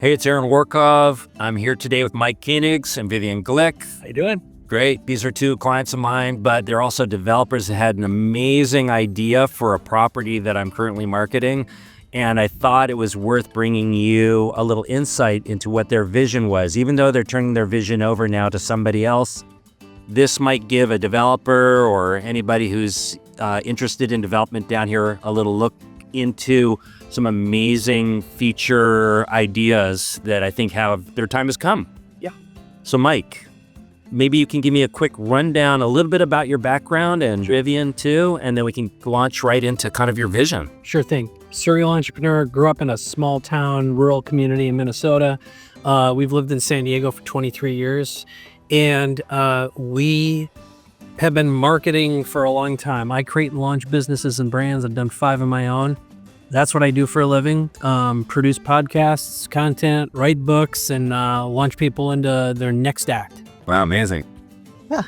Hey, it's Aaron Workov. I'm here today with Mike Koenig and Vivian Glyck. How you doing? Great. These are two clients of mine, but they're also developers that had an amazing idea for a property that I'm currently marketing. And I thought it was worth bringing you a little insight into what their vision was. Even though they're turning their vision over now to somebody else, this might give a developer or anybody who's interested in development down here a little look into some amazing feature ideas that I think have their time has come. Yeah. So Mike, maybe you can give me a quick rundown, a little bit about your background and Vivian too, and then we can launch right into kind of your vision. Sure thing. Serial entrepreneur, grew up in a small town, rural community in Minnesota. We've lived in San Diego for 23 years, and we have been marketing for a long time. I create and launch businesses and brands. I've done 5 of my own. That's what I do for a living. Produce podcasts, content, write books, and launch people into their next act. Wow, amazing. Yeah.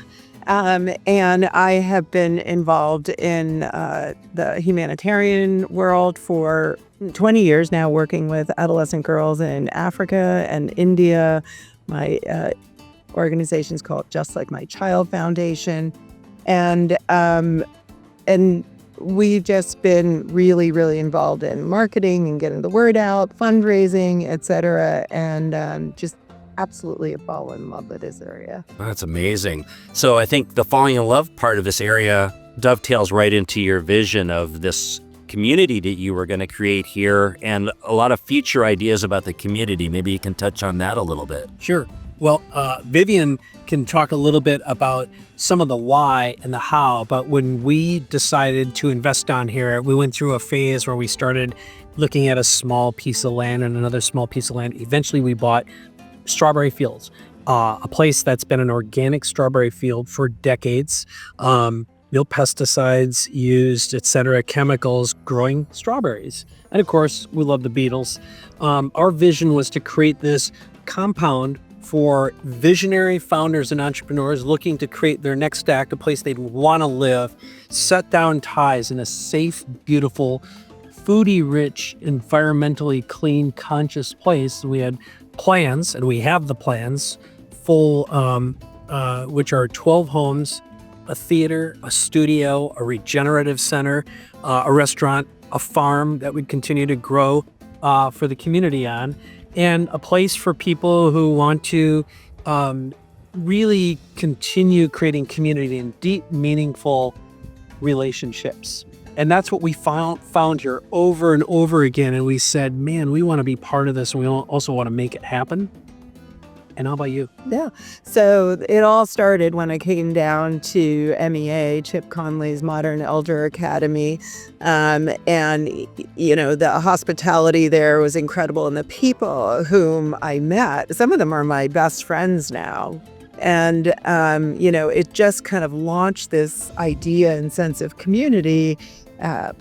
And I have been involved in the humanitarian world for 20 years now, working with adolescent girls in Africa and India. My organization is called Just Like My Child Foundation. And we've just been really, really involved in marketing and getting the word out, fundraising, et cetera, and just absolutely have fallen in love with this area. That's amazing. So I think the falling in love part of this area dovetails right into your vision of this community that you were going to create here and a lot of future ideas about the community. Maybe you can touch on that a little bit. Sure. Well, Vivian can talk a little bit about some of the why and the how, but when we decided to invest down here, we went through a phase where we started looking at a small piece of land and another small piece of land. Eventually, we bought strawberry fields, a place that's been an organic strawberry field for decades. No pesticides used, et cetera, chemicals, growing strawberries. And of course, we love the Beatles. Our vision was to create this compound for visionary founders and entrepreneurs looking to create their next act, a place they'd want to live, set down ties in a safe, beautiful, foodie-rich, environmentally clean, conscious place. We had plans, and we have the plans, full, which are 12 homes, a theater, a studio, a regenerative center, a restaurant, a farm that would continue to grow for the community on, and a place for people who want to really continue creating community and deep, meaningful relationships. And that's what we found here over and over again. And we said, man, we want to be part of this, and we also want to make it happen. And how about you? Yeah. So it all started when I came down to MEA, Chip Conley's Modern Elder Academy. And, you know, the hospitality there was incredible. And the people whom I met, some of them are my best friends now. And, you know, it just kind of launched this idea and sense of community. As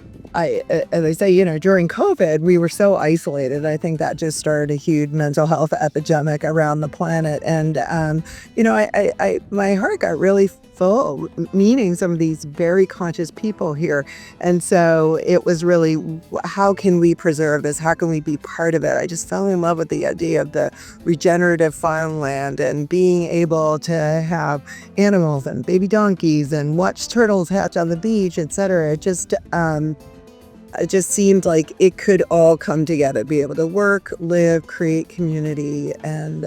I say, you know, during COVID, we were so isolated. I think that just started a huge mental health epidemic around the planet. And, you know, my heart got really full meeting some of these very conscious people here. And so it was really, how can we preserve this? How can we be part of it? I just fell in love with the idea of the regenerative farmland and being able to have animals and baby donkeys and watch turtles hatch on the beach, et cetera. It just seemed like it could all come together, be able to work, live, create community, and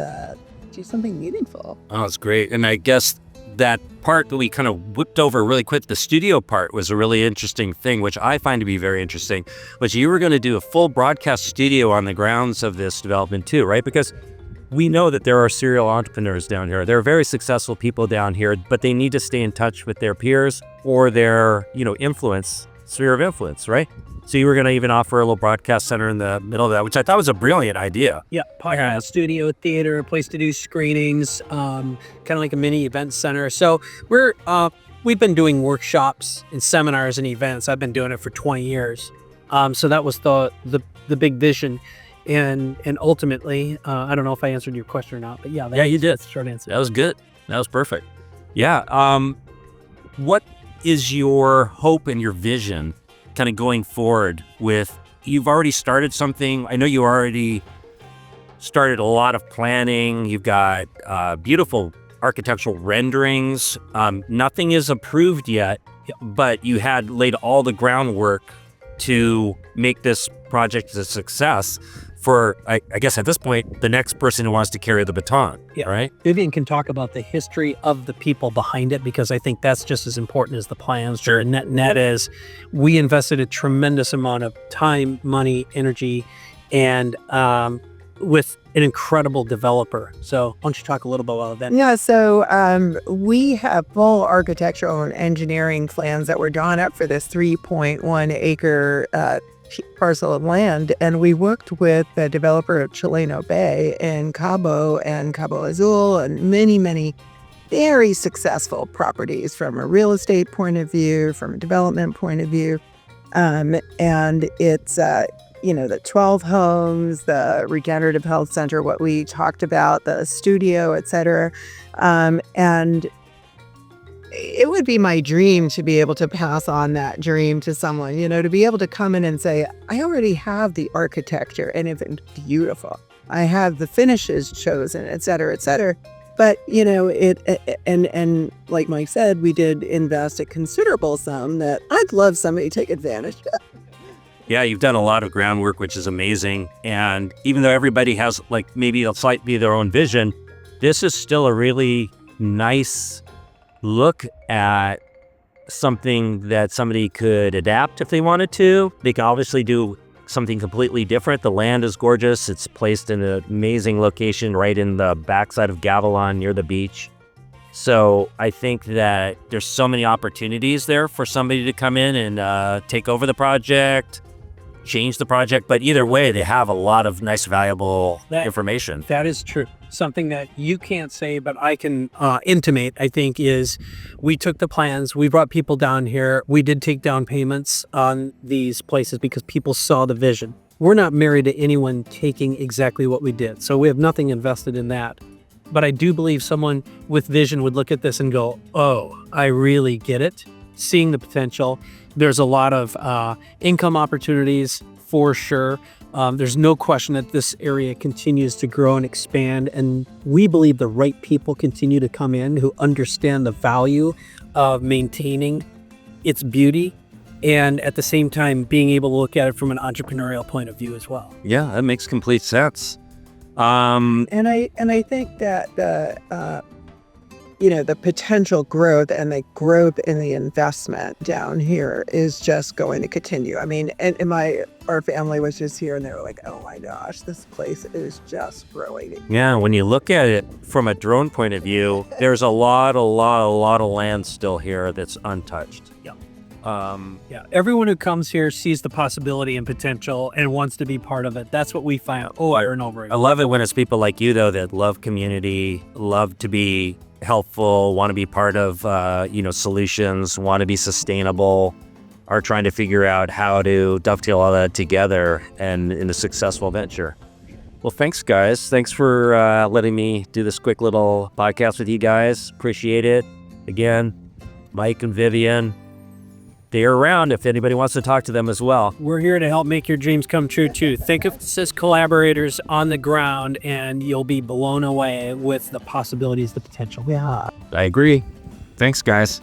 do something meaningful. Oh, that's great. And I guess that part that we kind of whipped over really quick, the studio part, was a really interesting thing, which I find to be very interesting, which you were going to do a full broadcast studio on the grounds of this development too, right? Because we know that there are serial entrepreneurs down here. There are very successful people down here, but they need to stay in touch with their peers or their, you know, sphere of influence, right? So you were going to even offer a little broadcast center in the middle of that, which I thought was a brilliant idea. Yeah, podcast, studio, theater, a place to do screenings, kind of like a mini event center. So we've been doing workshops and seminars and events. I've been doing it for 20 years. So that was the big vision. And ultimately, I don't know if I answered your question or not, but yeah. You did. That's the short answer. That was good. That was perfect. Yeah. What is your hope and your vision kind of going forward with, you've already started something. I know you already started a lot of planning. You've got beautiful architectural renderings. Nothing is approved yet, but you had laid all the groundwork to make this project a success for, I guess at this point, the next person who wants to carry the baton, right? Vivian can talk about the history of the people behind it, because I think that's just as important as the plans. Sure. The net is we invested a tremendous amount of time, money, energy, and with an incredible developer. So why don't you talk a little bit about that? Yeah, so we have full architectural and engineering plans that were drawn up for this 3.1 acre parcel of land, and we worked with the developer of Chileno Bay in Cabo and Cabo Azul, and many very successful properties from a real estate point of view, from a development point of view. And it's the 12 homes, the regenerative health center, what we talked about, the studio, etc. And it would be my dream to be able to pass on that dream to someone, to be able to come in and say, I already have the architecture and it's beautiful. I have the finishes chosen, et cetera, et cetera. But, and like Mike said, we did invest a considerable sum that I'd love somebody to take advantage of. Yeah, you've done a lot of groundwork, which is amazing. And even though everybody has maybe a slightly their own vision, this is still a really nice look at something that somebody could adapt if they wanted to. They can obviously do something completely different. The land is gorgeous. It's placed in an amazing location right in the backside of Gavilon near the beach. So I think that there's so many opportunities there for somebody to come in and take over the project, change the project. But either way, they have a lot of nice, valuable information. That is true. Something that you can't say, but I can intimate, I think, is we took the plans. We brought people down here. We did take down payments on these places because people saw the vision. We're not married to anyone taking exactly what we did, so we have nothing invested in that. But I do believe someone with vision would look at this and go, oh, I really get it. Seeing the potential. There's a lot of income opportunities for sure. There's no question that this area continues to grow and expand, and we believe the right people continue to come in who understand the value of maintaining its beauty and at the same time being able to look at it from an entrepreneurial point of view as well. Yeah, that makes complete sense. And I think that the potential growth and the growth in the investment down here is just going to continue. I mean, and our family was just here and they were like, oh my gosh, this place is just growing. Yeah, when you look at it from a drone point of view, there's a lot of land still here that's untouched. Everyone who comes here sees the possibility and potential and wants to be part of it. That's what we find over and over again. I love it when it's people like you, though, that love community, love to be helpful, want to be part of, solutions, want to be sustainable, are trying to figure out how to dovetail all that together and in a successful venture. Well, thanks, guys. Thanks for letting me do this quick little podcast with you guys. Appreciate it. Again, Mike and Vivian, they're around if anybody wants to talk to them as well. We're here to help make your dreams come true, too. Think of us as collaborators on the ground, and you'll be blown away with the possibilities, the potential. Yeah. I agree. Thanks, guys.